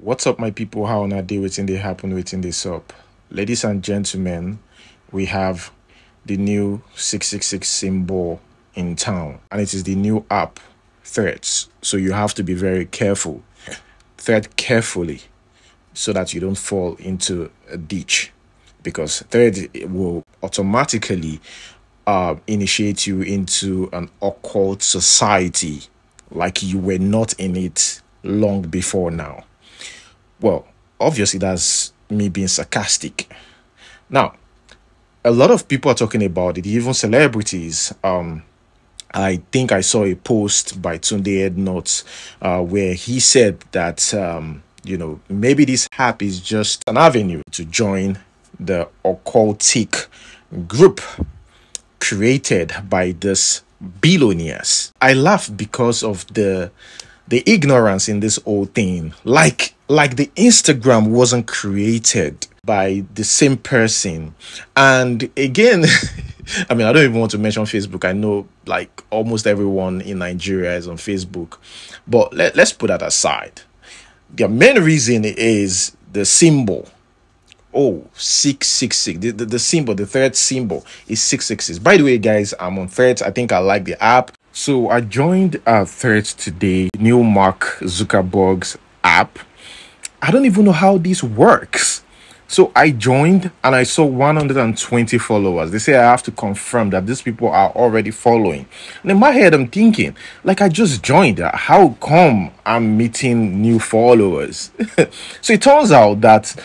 What's up, my people? How on a day waiting they happen, waiting this up. Ladies and gentlemen, we have the new 666 symbol in town, and it is the new app, Threads. So you have to be very careful. Thread carefully so that you don't fall into a ditch, because Thread will automatically initiate you into an occult society like you were not in it long before now. Well, obviously, that's me being sarcastic. Now, a lot of people are talking about it, even celebrities. I think I saw a post by Tunde Ednut where he said that, maybe this app is just an avenue to join the occultic group created by this billionaires. I laugh because of the ignorance in this whole thing. Like the Instagram wasn't created by the same person. And again, I don't even want to mention Facebook. I know like almost everyone in Nigeria is on Facebook. But let's put that aside. The main reason is the symbol. Oh, 666. The symbol, the third symbol is 666. By the way, guys, I'm on Threads. I think I like the app. So I joined Threads today, new Mark Zuckerberg's app. I don't even know how this works. So I joined and I saw 120 followers. They say I have to confirm that these people are already following. And in my head, I'm thinking, like, I just joined. How come I'm meeting new followers? So it turns out that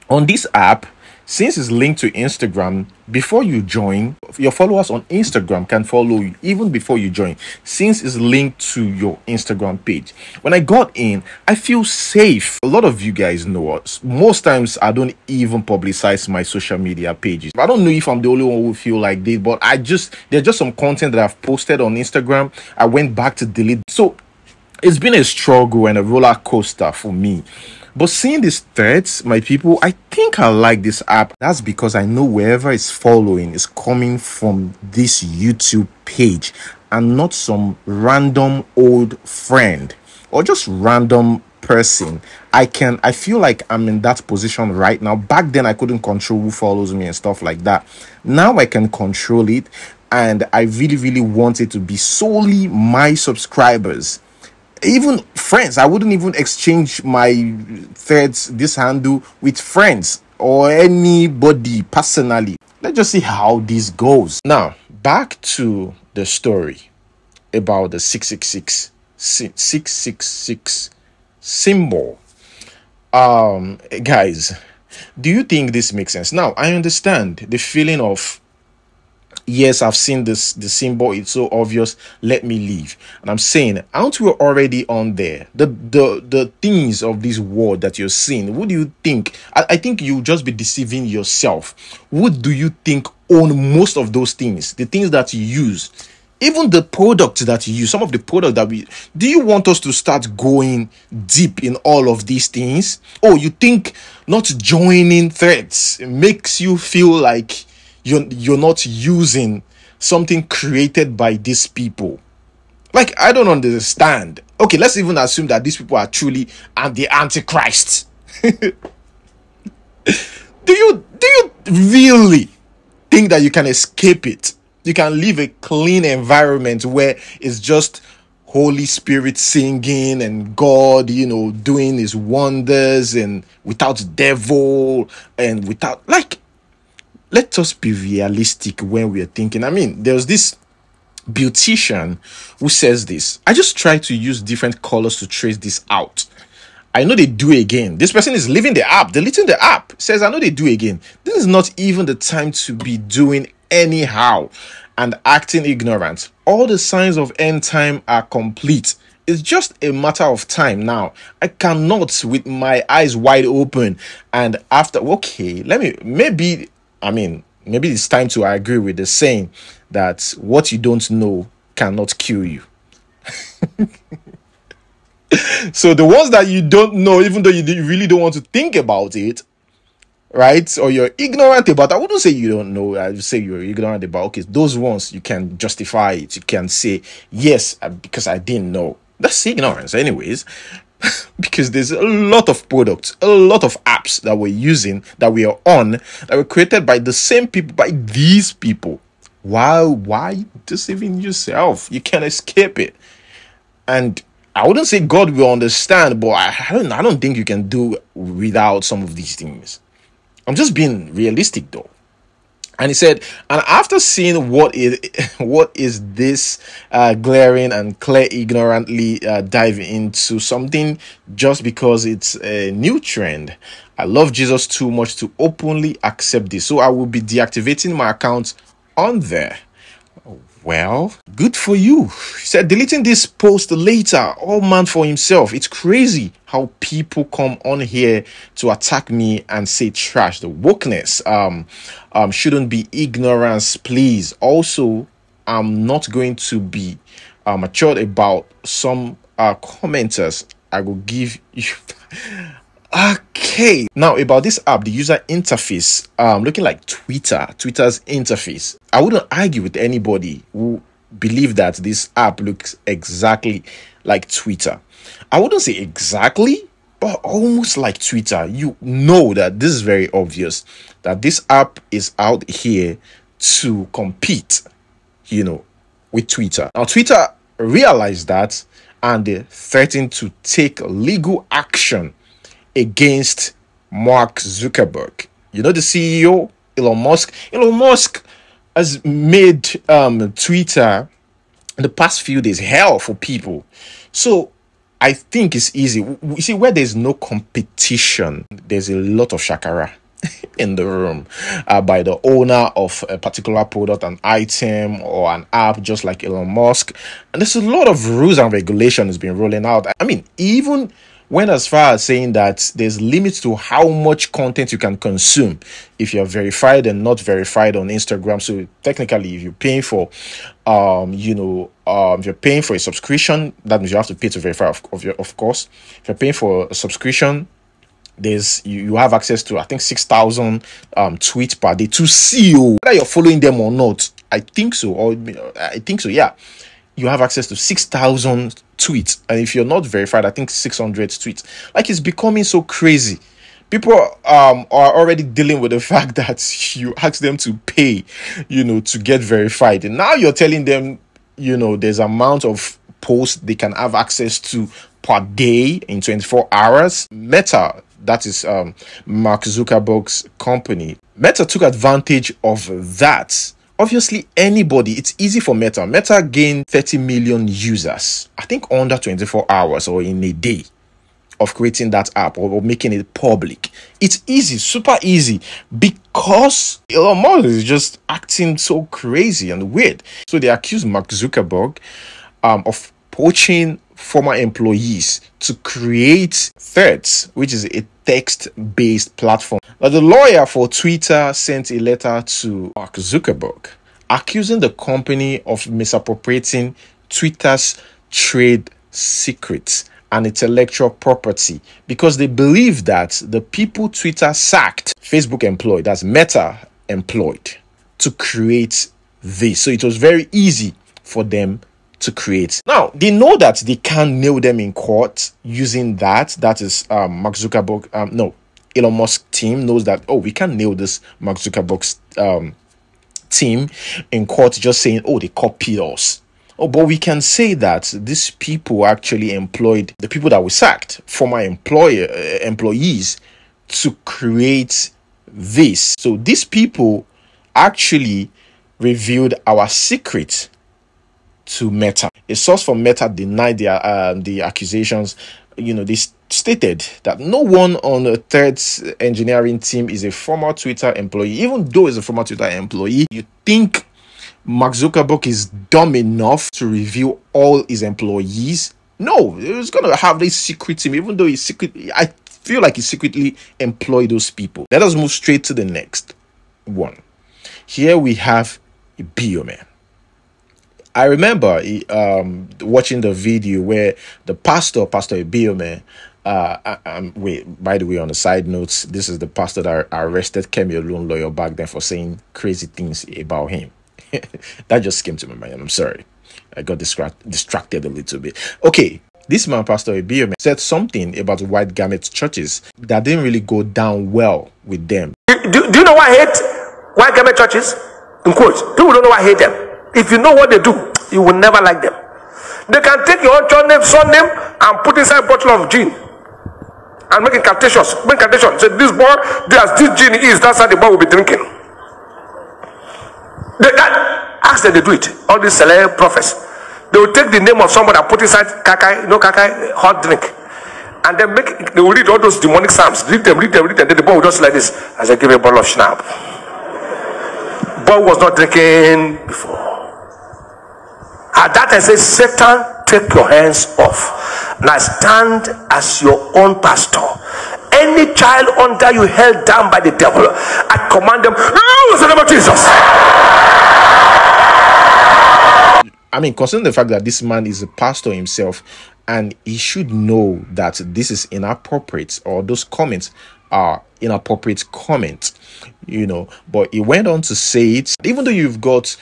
on this app, since it's linked to Instagram, before you join, your followers on Instagram can follow you even before you join, since it's linked to your Instagram page. When I got in, I feel safe. A lot of you guys know us. Most times, I don't even publicize my social media pages. I don't know if I'm the only one who feel like this, but there's just some content that I've posted on Instagram. I went back to delete. So it's been a struggle and a roller coaster for me. But seeing these threads, my people, I think I like this app. That's because I know wherever it's following is coming from this YouTube page and not some random old friend or just random person. I feel like I'm in that position right now. Back then, I couldn't control who follows me and stuff like that. Now I can control it. And I really, really want it to be solely my subscribers. Even friends, I wouldn't even exchange my threads, this handle, with friends or anybody personally. Let's just see how this goes. Now, back to the story about the 666 symbol. Guys, do you think this makes sense? Now, I understand the feeling of, yes, I've seen the symbol, it's so obvious, let me leave. And I'm saying, aren't we already on there? The things of this world that you're seeing, what do you think? I think you'll just be deceiving yourself. What do you think own most of those things? The things that you use, even the products that you use, some of the products that do you want us to start going deep in all of these things? Oh, you think not joining threads makes you feel like you're not using something created by these people? Like, I don't understand. Okay, let's even assume that these people are truly the Antichrist. Do you really think that you can escape it? You can live a clean environment where it's just Holy Spirit singing and God, doing his wonders, and without devil and without, like, let us be realistic when we are thinking. There's this beautician who says this. I just try to use different colors to trace this out. I know they do again. This person is leaving the app, deleting the app. Says, I know they do again. This is not even the time to be doing anyhow and acting ignorant. All the signs of end time are complete. It's just a matter of time now. I cannot, with my eyes wide open, and after, okay, maybe it's time to agree with the saying that what you don't know cannot kill you. So the ones that you don't know, even though you really don't want to think about it, right? Or you're ignorant about, I wouldn't say you don't know, I would say you're ignorant about, okay, those ones, you can justify it. You can say, yes, because I didn't know. That's ignorance anyways. because there's a lot of products, a lot of apps that we're using, that we are on, that were created by the same people, by these people. Why deceiving yourself? You can't escape it. And I wouldn't say God will understand, but I don't think you can do without some of these things. I'm just being realistic though. And he said, and after seeing what is this glaring and clear ignorantly dive into something just because it's a new trend. I love Jesus too much to openly accept this. So I will be deactivating my account on there. Well, good for you. He said, deleting this post later, all man for himself. It's crazy how people come on here to attack me and say trash. The wokeness shouldn't be ignorance, please. Also, I'm not going to be matured about some commenters. I will give you... Okay, now about this app, the user interface, looking like Twitter's interface. I wouldn't argue with anybody who believe that this app looks exactly like Twitter. I wouldn't say exactly, but almost like Twitter. You know that this is very obvious, that this app is out here to compete, with Twitter. Now, Twitter realized that, and they threatened to take legal action against Mark Zuckerberg. The CEO, Elon Musk. Elon Musk has made Twitter in the past few days hell for people. So I think it's easy. You see, where there's no competition, there's a lot of shakara in the room by the owner of a particular product, an item or an app, just like Elon Musk. And there's a lot of rules and regulations being rolling out. I mean, even went as far as saying that there's limits to how much content you can consume if you're verified and not verified on Instagram. So technically, if you're paying for, if you're paying for a subscription, that means you have to pay to verify, of course. If you're paying for a subscription, you have access to, I think, 6,000 tweets per day to see you, whether you're following them or not. I think so, yeah. You have access to 6,000 tweets. And if you're not verified, I think 600 tweets. Like, it's becoming so crazy. People are already dealing with the fact that you ask them to pay, to get verified. And now you're telling them, there's amount of posts they can have access to per day in 24 hours. Meta, that is Mark Zuckerberg's company. Meta took advantage of that. Obviously, anybody, it's easy for Meta. Meta gained 30 million users, I think under 24 hours or in a day of creating that app or making it public. It's easy, super easy, because Elon Musk is just acting so crazy and weird. So they accuse Mark Zuckerberg of poaching former employees to create Threads, which is a text-based platform. Now, the lawyer for Twitter sent a letter to Mark Zuckerberg accusing the company of misappropriating Twitter's trade secrets and intellectual property, because they believe that the people Twitter sacked, Facebook employed, that's Meta employed, to create this. So it was very easy for them to create. Now, they know that they can't nail them in court using that. That is Mark Zuckerberg. Elon Musk team knows that, we can't nail this Mark Zuckerberg's team in court just saying, they copied us. But we can say that these people actually employed the people that we sacked, former employees, to create this. So these people actually revealed our secret to Meta. A source from Meta denied the accusations. They stated that no one on the Threads engineering team is a former Twitter employee. Even though he's a former Twitter employee, you think Mark Zuckerberg is dumb enough to reveal all his employees? No, he's going to have this secret team, even though I feel like he secretly employed those people. Let us move straight to the next one. Here we have Ibiyeomie. I remember watching the video where the Pastor Ibiyeomie, wait, by the way, on the side notes, this is the pastor that arrested Kemi Olun lawyer back then for saying crazy things about him. That just came to my mind. I'm sorry. I got distracted a little bit. Okay. This man, Pastor Ibiyeomie, said something about white garment churches that didn't really go down well with them. Do you know why I hate white garment churches? In quotes, people don't know why I hate them. If you know what they do, you will never like them. They can take your own church name, son name, and put inside a bottle of gin and make incantations. Make incantations. Say, this boy, as this gin is, that's how the boy will be drinking. Ask them to do it. All these celeb prophets, they will take the name of somebody and put inside kakai, kakai, hot drink, and then they will read all those demonic psalms. Read them, and then the boy will just like this as I give a bottle of schnapp. Boy was not drinking before. At that I say, Satan, take your hands off. Now stand as your own pastor. Any child under you held down by the devil, I command them, loose in the name of Jesus. I mean, considering the fact that this man is a pastor himself, and he should know that this is inappropriate, or those comments are inappropriate comments, but he went on to say it, even though you've got,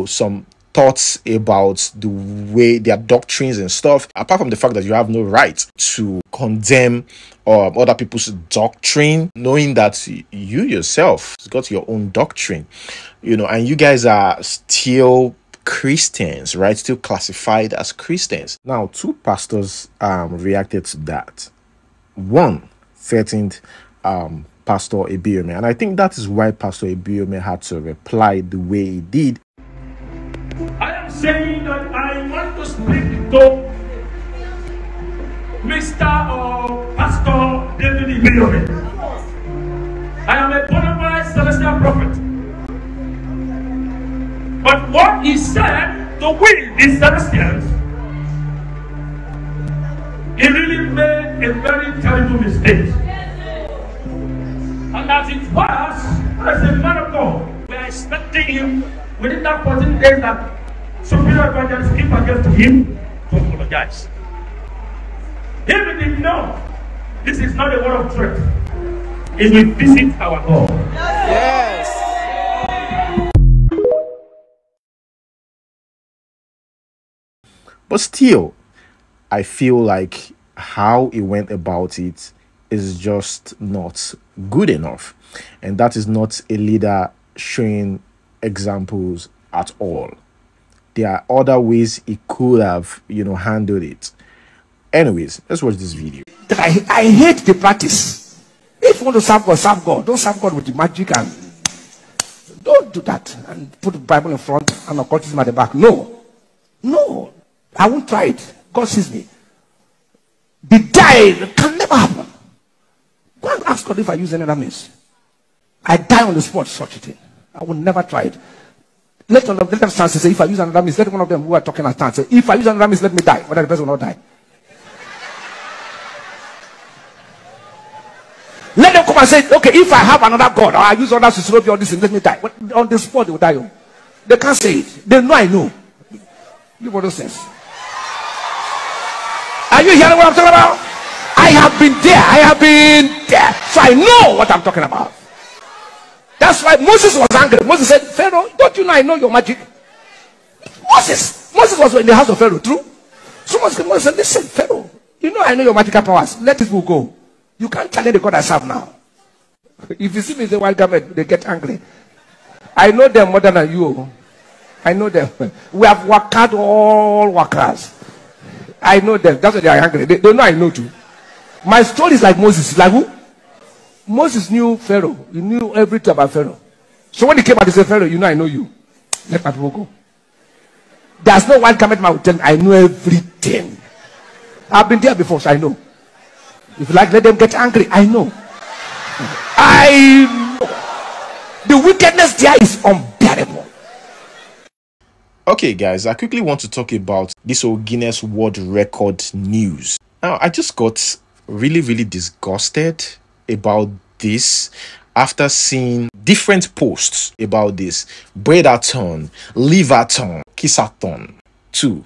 some thoughts about the way their doctrines and stuff, apart from the fact that you have no right to condemn other people's doctrine, knowing that you yourself got your own doctrine, and you guys are still Christians, right? Still classified as Christians. Now, two pastors reacted to that. One threatened Pastor Ibiyeomie, and I think that is why Pastor Ibiyeomie had to reply the way he did. I am saying that I want to speak to Mr. or Pastor David Ibiyeomie. I am a bona fide celestial prophet. But what he said to we, the Celestials, he really made a very terrible mistake. And as it was, as a man of God, we are expecting him within that 14 days that superior evangelist came again to him to apologize. He didn't know this is not a word of threat. It will visit our God. Yes. But still, I feel like how he went about it is just not good enough. And that is not a leader showing examples at all. There are other ways he could have, handled it. Anyways, let's watch this video. I hate the practice. If you want to serve God, don't serve God with the magic, and don't do that and put the Bible in front and occultism at the back. No. I won't try it. God sees me. The die can never happen. Go and ask God if I use any other means. I die on the spot, such a thing. I will never try it. Let them stand and say, if I use another means, let one of them who are talking and stand say, if I use another means, let me die. Whether the person will not die. Let them come and say, okay, if I have another God, or I use others to slow all this, let me die. But on the spot, they will die. They can't say it. They know I know. You what sense. Are you hearing what I'm talking about? I have been there. So I know what I'm talking about. That's why Moses was angry. Moses said, Pharaoh, don't you know I know your magic? Moses was in the house of Pharaoh, true? So Moses said, listen, Pharaoh, you know I know your magical powers. Let people go. You can't challenge the God I serve now. If you see me in the white garment, they get angry. I know them more than you. I know them. We have worked hard, all workers. I know them. That's why they are angry. They know I know too. My story is like Moses. Like who? Moses knew Pharaoh. He knew everything about Pharaoh. So when he came out, he said, Pharaoh, you know I know you. Let my people go. There's no one coming to tell me I know everything. I've been there before, so I know. If you like, let them get angry. I know. I know. The wickedness there is unbearable. Okay, guys, I quickly want to talk about this whole Guinness World Record news. Now, I just got really, really disgusted about this after seeing different posts about this. Breadathon, Livathon, Kissathon, too.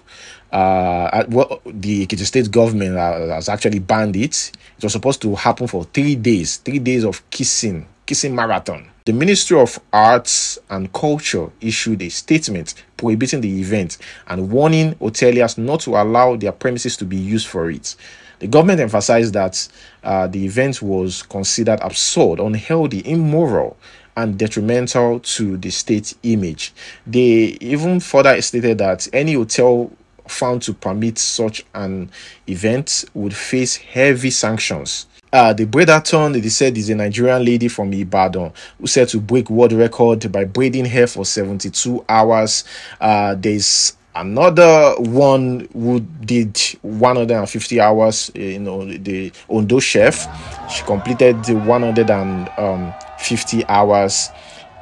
The Ekiti State government has actually banned it. It was supposed to happen for 3 days. 3 days of kissing kissing marathon. The Ministry of Arts and Culture issued a statement prohibiting the event and warning hoteliers not to allow their premises to be used for it. The government emphasized that the event was considered absurd, unhealthy, immoral, and detrimental to the state's image. They even further stated that any hotel found to permit such an event would face heavy sanctions. The braidathon, they said, is a Nigerian lady from Ibadan who said to break world record by braiding hair for 72 hours. There's another one who did 150 hours, the Ondo chef. She completed the 150 hours.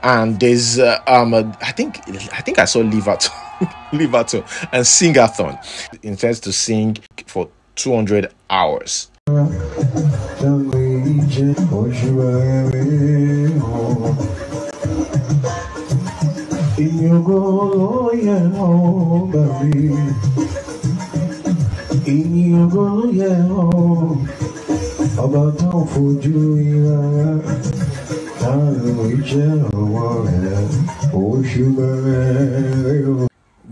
And there's I think I saw Livato and Singathon intends to sing for 200 hours.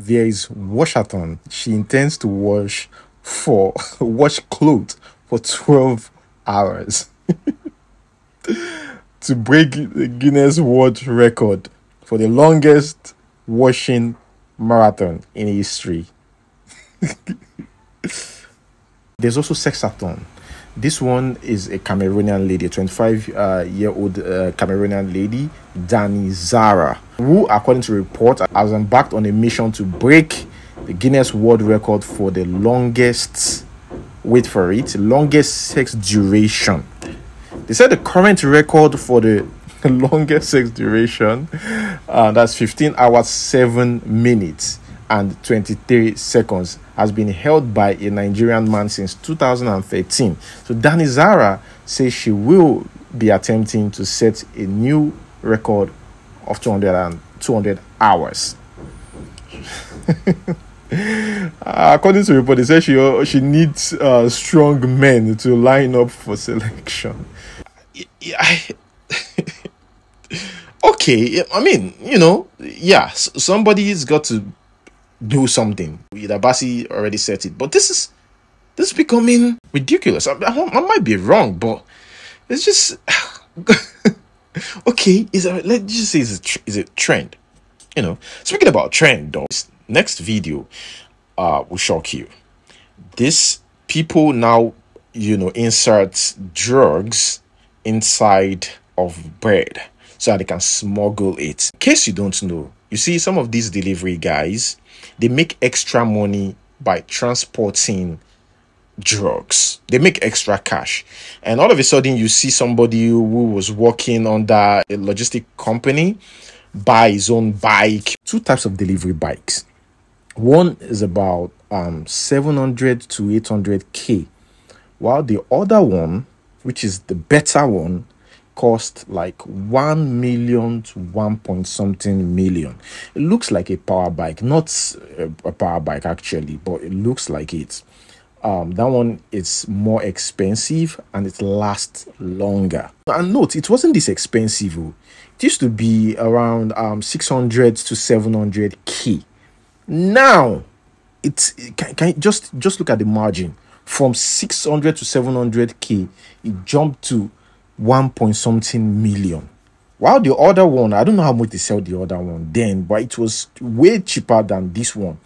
There is washathon. She intends to wash clothes for 12 hours to break the Guinness World Record for the longest washing marathon in history. There's also sexathon. This one is a Cameroonian lady, a 25-year-old Cameroonian lady, Dani Zara, who, according to report, has embarked on a mission to break the Guinness World Record for the longest, wait for it, longest sex duration. They said the current record for the longest sex duration, that's 15 hours, 7 minutes and 23 seconds, has been held by a Nigerian man since 2013. So Dani Zara says she will be attempting to set a new record of 200 hours. According to the report, they say she needs strong men to line up for selection. Okay, I mean, somebody's got to do something. Idabasi already said it, but this is becoming ridiculous. I might be wrong, but it's just okay. Let's just say is a trend. Speaking about trend, though, this next video will shock you. These people now, insert drugs inside of bread so that they can smuggle it. In case you don't know, you see, some of these delivery guys, they make extra money by transporting drugs. They make extra cash. And all of a sudden, you see somebody who was working under a logistic company buy his own bike. Two types of delivery bikes. One is about 700 to 800k, while the other one, which is the better one, cost like 1 million to 1 point something million. It looks like a power bike, not a power bike actually, but it looks like it. That one is more expensive and it lasts longer. And note, it wasn't this expensive. It used to be around 600 to 700k. Now can you just look at the margin. From 600 to 700k, it jumped to 1 point something million. While the other one, I don't know how much they sell the other one then, but it was way cheaper than this one.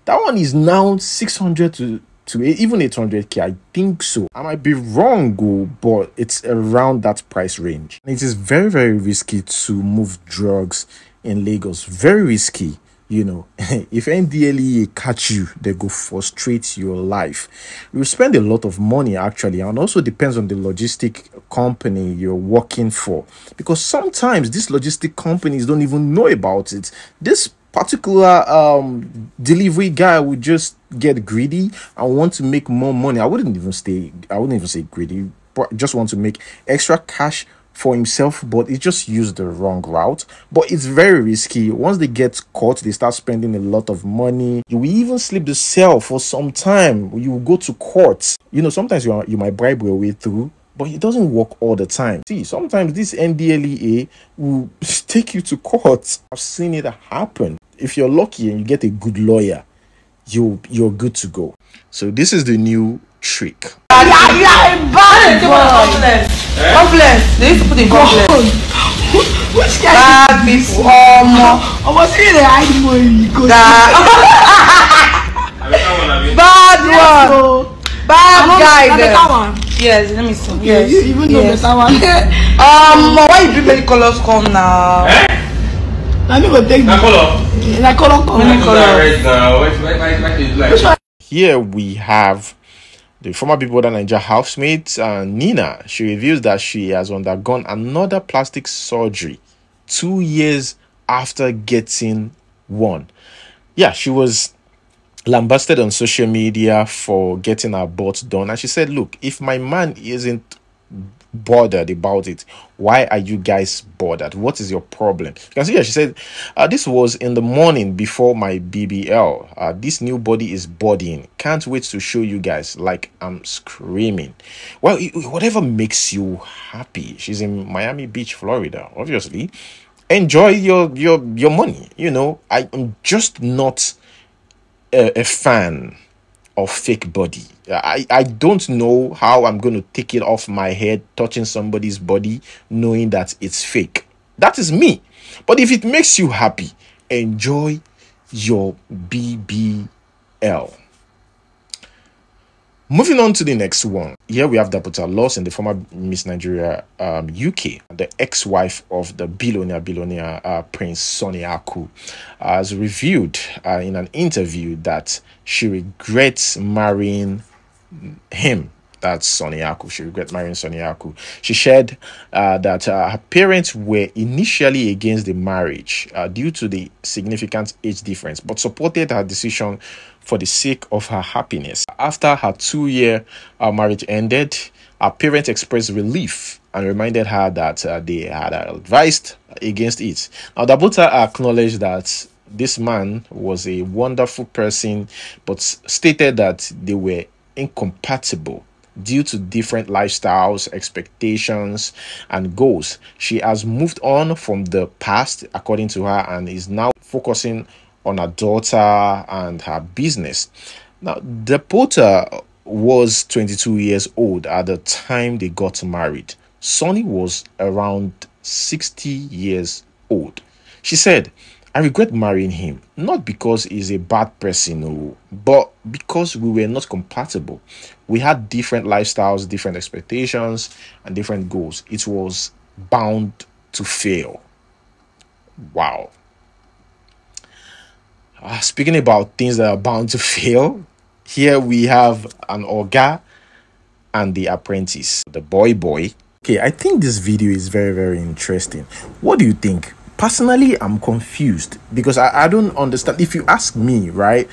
That one is now 600 to even 800k. I think so. I might be wrong, but it's around that price range. And it is very, very risky to move drugs in Lagos. Very risky. If NDLEA catch you, they go frustrate your life. You spend a lot of money actually, and also depends on the logistic company you're working for, because sometimes these logistic companies don't even know about it. This particular delivery guy would just get greedy and want to make more money. I wouldn't even say greedy, but just want to make extra cash for himself, but he just used the wrong route. But it's very risky. Once they get caught, they start spending a lot of money. You will even sleep the cell for some time. You will go to court. Sometimes you might bribe your way through but it doesn't work all the time. See, sometimes this NDLEA will take you to court. I've seen it happen. If you're lucky and you get a good lawyer, you're good to go. So this is the new trick. Yeah, a bad boy. Complex. They used to put in complex. Which guy? Bad people. Almost really hide money. Bad one. Bad guy. Yes, let me see. Yes. You even know better one. Why you bring many colors come now? Let me go take the color. That color come. Many colors. Here we have the former Big Brother Naija housemate, Nina. She reveals that she has undergone another plastic surgery 2 years after getting one. Yeah, she was lambasted on social media for getting her butt done. And she said, look, if my man isn't bothered about it, why are you guys bothered? What is your problem? You can see here, she said, this was in the morning before my BBL. This new body is bodying. Can't wait to show you guys. Like, I'm screaming. Well, whatever makes you happy. She's in Miami Beach, Florida, obviously. Enjoy your money. You know, I'm just not a fan of fake body. I don't know how I'm going to take it off my head, touching somebody's body, knowing that it's fake. That is me. But if it makes you happy, enjoy your BBL. Moving on to the next one. Here we have Daputa Lawson, the former Miss Nigeria UK, the ex-wife of the billionaire Prince Sonny Aku, has revealed in an interview that she regrets marrying him. That's Sonny Aku. She regrets marrying Sonny Aku. She shared that her parents were initially against the marriage due to the significant age difference, but supported her decision for the sake of her happiness. After her 2-year marriage ended, her parents expressed relief and reminded her that they had advised against it. Now, Dabuta acknowledged that this man was a wonderful person, but stated that they were incompatible due to different lifestyles, expectations, and goals. She has moved on from the past, according to her, and is now focusing on her daughter and her business. Now, the Porter was 22 years old at the time they got married. Sonny was around 60 years old. She said, I regret marrying him, not because he's a bad person, but because we were not compatible. We had different lifestyles, different expectations, and different goals. It was bound to fail. Wow. Speaking about things that are bound to fail, here we have an Oga and the apprentice, the boy. Okay, I think this video is very, very interesting. What do you think? Personally, I'm confused because I don't understand. If you ask me, right,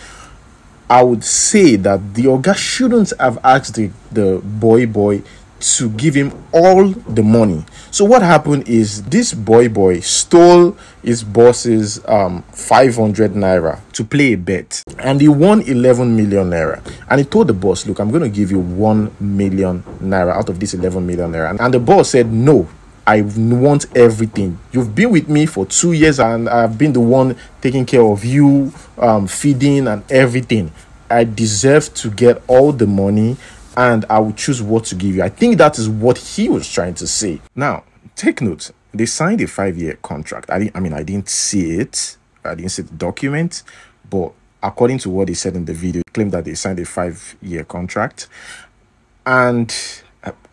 I would say that the Oga shouldn't have asked the boy to give him all the money. So what happened is this boy stole his boss's 500 naira to play a bet, and he won 11 million naira. And he told the boss, look, I'm going to give you 1 million naira out of this 11 million naira. And the boss said, no, I want everything. You've been with me for 2 years and I've been the one taking care of you, feeding and everything. I deserve to get all the money and I will choose what to give you. I think that is what he was trying to say. Now, take note. They signed a 5-year contract. I didn't see it. I didn't see the document. But according to what they said in the video, they claimed that they signed a 5-year contract. And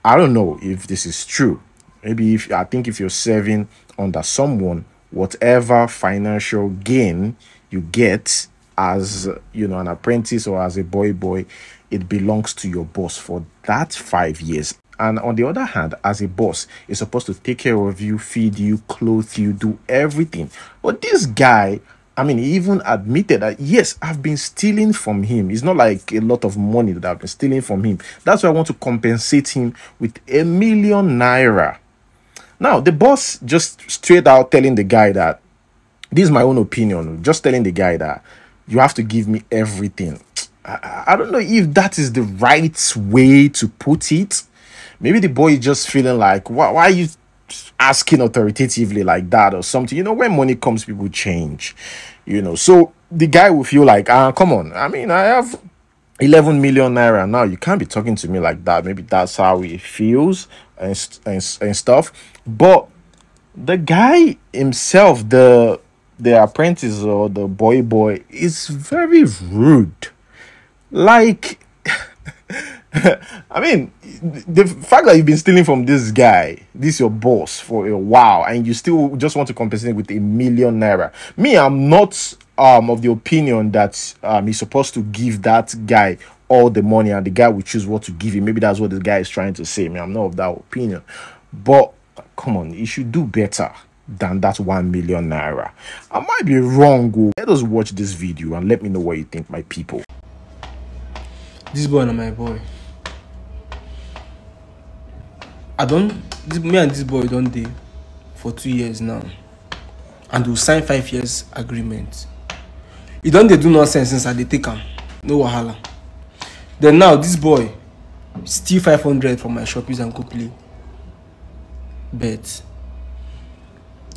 I don't know if this is true. Maybe I think if you're serving under someone, whatever financial gain you get as an apprentice or as a boy, it belongs to your boss for that 5 years. And on the other hand, as a boss, you're supposed to take care of you, feed you, clothe you, do everything. But this guy, he even admitted that, yes, I've been stealing from him. It's not like a lot of money that I've been stealing from him. That's why I want to compensate him with 1 million naira. Now, the boss just straight out telling the guy that, this is my own opinion, just telling the guy that you have to give me everything. I don't know if that is the right way to put it, Maybe the boy is just feeling like, why are you asking authoritatively like that or something? You know, when money comes, people change, you know. So the guy will feel like, come on, I mean, I have 11 million naira now. You can't be talking to me like that. Maybe that's how he feels and stuff. But the guy himself, the apprentice or the boy is very rude. Like, I mean, the fact that you've been stealing from this guy, this your boss, for a while, and you still just want to compensate with 1 million naira. Me, I'm not of the opinion that he's supposed to give that guy all the money and the guy will choose what to give him. Maybe that's what the guy is trying to say. I'm not of that opinion. But come on, you should do better than that 1 million naira. I might be wrong. Let us watch this video and let me know what you think, my people. This boy and my boy. Me and this boy don't date for 2 years now. And we'll sign 5 years agreement. He don't do nonsense since I take him. No wahala. Then now this boy steal 500 from my shoppies and go play. Bet.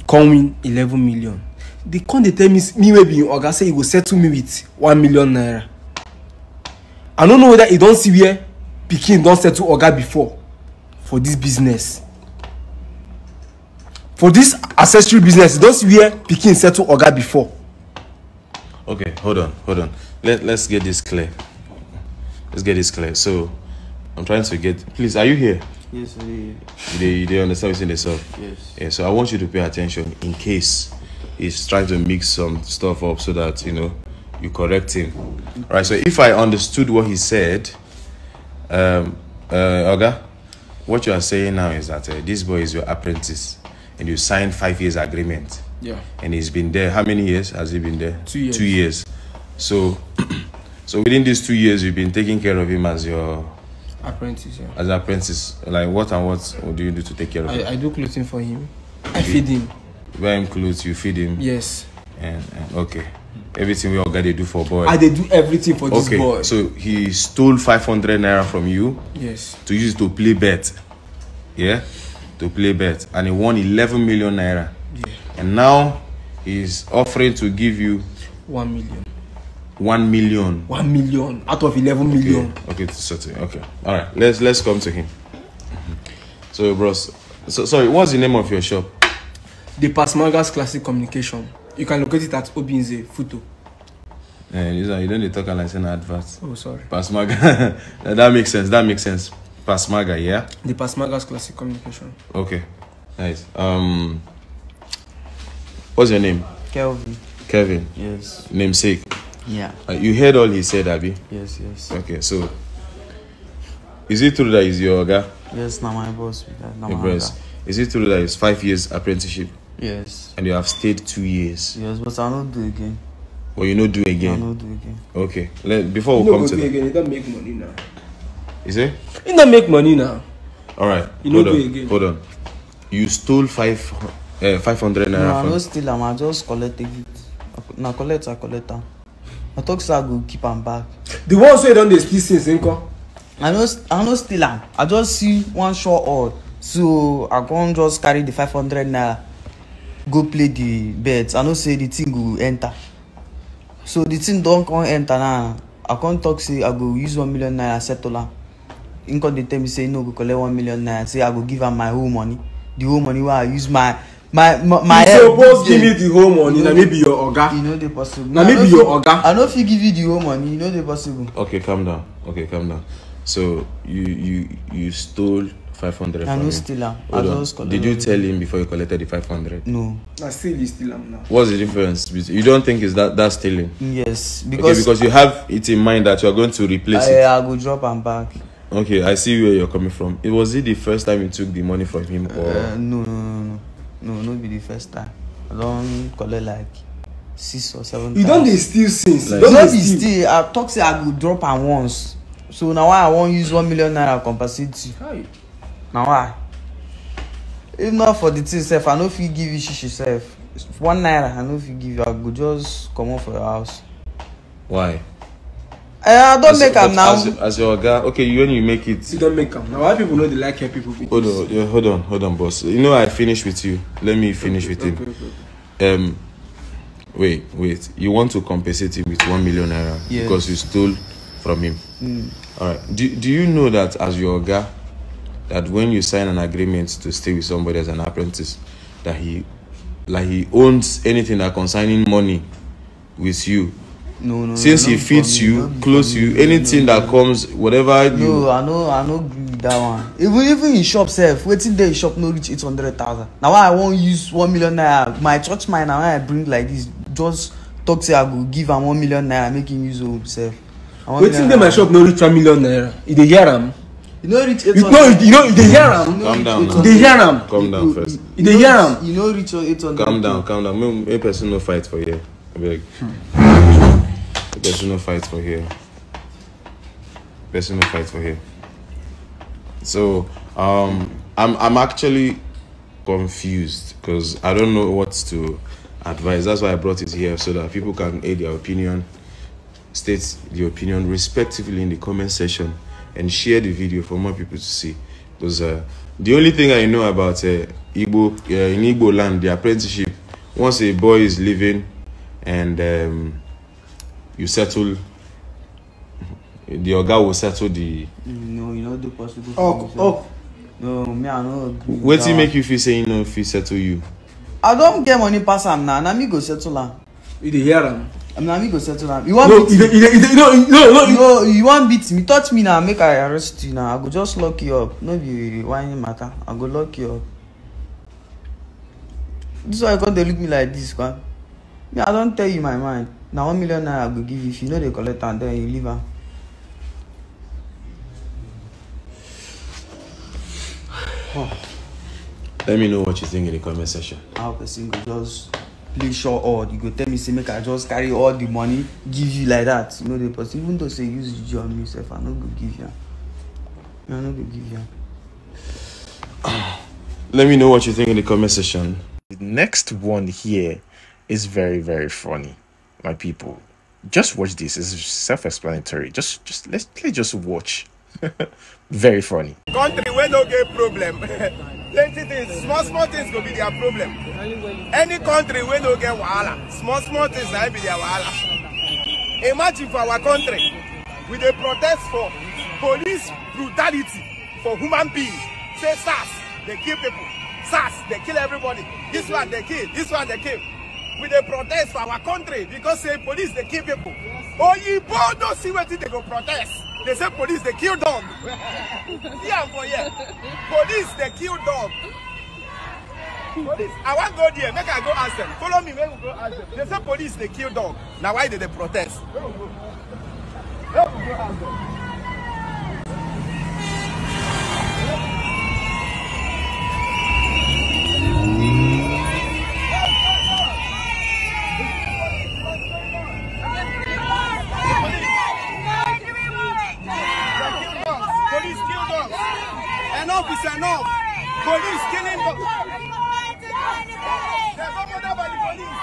Come win 11 million. They can't tell me maybe Oga say he will settle me with 1 million naira. I don't know whether he don't see where Pikin don't settle Oga before for this business. For this accessory business, he don't see where Pikin settle Oga before. Okay, hold on. Let's get this clear. So, I'm trying to get. Please, are you here? Yes, I do. They understand what's in the sub? Yes. Yeah, so I want you to pay attention in case he's trying to mix some stuff up so that, you know, you correct him. Right, so if I understood what he said, Oga, what you are saying now is that this boy is your apprentice and you signed 5 years agreement. Yeah. And he's been there. How many years has he been there? 2 years. 2 years. So within these 2 years, you've been taking care of him as your apprentice, yeah. As an apprentice. Like what do you do to take care of him? I do clothing for him. I feed him. You buy him clothes, you feed him? Yes. And okay. Everything we all got to do for boy. I do everything for this boy. So he stole 500 naira from you. Yes. To use it to play bet. Yeah? To play bet. And he won 11 million naira. Yeah. And now he's offering to give you 1 million. 1 million. 1 million out of 11 million. Okay, okay. All right. Let's come to him. So, bros. So sorry, what's the name of your shop? The Pasmagas Classic Communication. You can locate it at Obinze Photo. You don't talk like an advert. Oh, sorry. Pasmaga. That makes sense. Pasmaga, yeah? The Pasmagas Classic Communication. Okay. Nice. What's your name? Kevin. Yes. Namesake. Yeah. You heard all he said, Abi? Yes. Okay, so is it true that he's your Oga? Yes, now my boss. Your boss. Is it true that it's 5 years apprenticeship? Yes. And you have stayed 2 years? Yes, but I don't do again. Well, you don't do again? I don't do again. Okay. Before we come to that. Again. You don't make money now. Is it? You don't make money now. Alright. Hold on. You stole 500 naira no, from... I don't steal them. I just collect it. I collect them. I talk so I go keep them back. The ones who don't steal since income. I no steal them. I just see one short odd. So I can't just carry the 500 naira, go play the bets. I know say the thing will enter. So the thing don't come enter now. I can't talk say I go use 1 million naira settle am. Income they tell me say no go collect 1 million naira. Say I go give am my whole money. The whole money where I use my you suppose give me the whole money. Now maybe your Oga. You know the possible. Now maybe your Oga. I know if you give you the whole money, you know the possible. Okay, calm down. So you stole 500 I from no him. steal am. Did you tell him before you collected the 500? No. I still you steal am now. What's the difference? You don't think it's that's stealing? Yes, because you have it in mind that you are going to replace it. I go drop am back. Okay, I see where you're coming from. Was it the first time you took the money from him or? No, not be the first time. I don't collect like 6 or 7 times. You don't steal since. Like, don't be steal. I talk say I go drop am once. So now I won't use 1 million naira compensate you. Hi. Now why? If not for the thing self, I know if you give you shishi self. 1 naira, I know if you give you, I go just come off for your house. Why? I don't make them now. As your guy, okay, when you make it, You don't make them. Now why people know they like people? Hold on, boss. You know I finished with you. Let me finish with him. Okay. Wait. You want to compensate him with 1 million naira because you stole from him. All right. Do you know that as your guy, that when you sign an agreement to stay with somebody as an apprentice, that he owns anything that concerning money with you? No. Since he feeds you, clothes you, anything that comes, whatever you. No, I know agree with that one. Even in shop self, waiting there in shop no reach 800,000. Now why I won't use 1 million naira? My church mind now when I bring like this, just talk say I go give him 1 million naira, make him use himself. Waiting there my shop no reach 1 million naira. If they hear him. You know reach 800. You know they hear him. Calm down. They hear him. Calm down first. They hear him. You know reach 800. Calm down. A person no fight for here. I beg. Person no fight for here. So I'm actually confused because I don't know what to advise. That's why I brought it here so that people can aid their opinion, state the opinion respectively in the comment section, and share the video for more people to see. Because the only thing I know about in Igbo land, the apprenticeship, once a boy is leaving and you settle, the oga will settle the. No, you know the possible. No, me I no agree. What do you make you feel saying no if he settle you? I don't get money pass am now. Na me go settle am. You dey hear him. Na me go settle am. You want beat me? No. You want beat me? Touch me now. Make I arrest you now. I go just lock you up. No be whining matter. I go lock you up. This why you come dey look me like this, man. Me I don't tell you my mind. Now 1 million naira I go give you. If you know they collect and then you leave am. Let me know what you think in the comment section. How person go just play short odd? You go tell me say make I just carry all the money, give you like that. You know the person. Even though say use juju on me, self I no go give you. I no go give you. Let me know what you think in the comment section. The next one here is very, very funny, my people. Just watch this. It's self-explanatory. Let's just watch. Very funny. Country where no get problem. Plenty things, small things go be their problem. Any country where no get wahala, small things na be their wahala. Imagine for our country, we dey protest for police brutality for human beings. Say Saus, they kill people. Saus, they kill everybody. This one they kill. This one they kill. We dey protest for our country because say police they kill people. Oyibo don't see what they go protest. They say police they kill dog. Yeah, for here. Police they kill dog. Police, I want to go there. Make I go ask them. Follow me. Make we go ask them. They say police they kill dog. Now why did they protest? Where we go? Where we go ask them? Enough is enough. Police killing them. They're murdered by the police.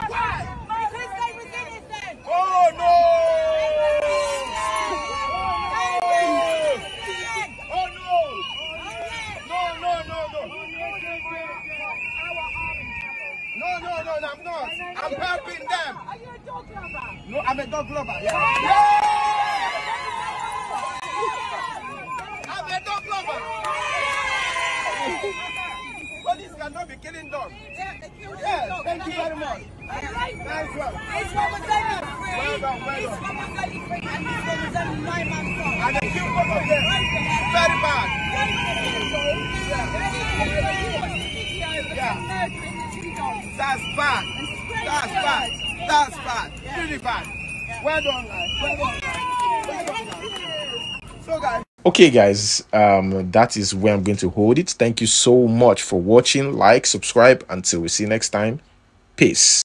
Why? Because they were innocent. Oh no! Oh no! No, I'm not. I'm helping them. Are you a dog lover? No, I'm a dog lover. Yeah. I'm a dog lover. Police cannot be killing dogs. Yeah, they kill dogs. Yeah, thank you very much. Nice one. This one was only free. This one was only free. And this one was only 9 months old. And they killed both of them. Very bad. Yeah. That's bad. That's bad. That's bad. Really bad. Well done, guys. Well done. So, guys. Okay, guys, that is where I'm going to hold it. Thank you so much for watching. Like, subscribe. Until we see you next time. Peace.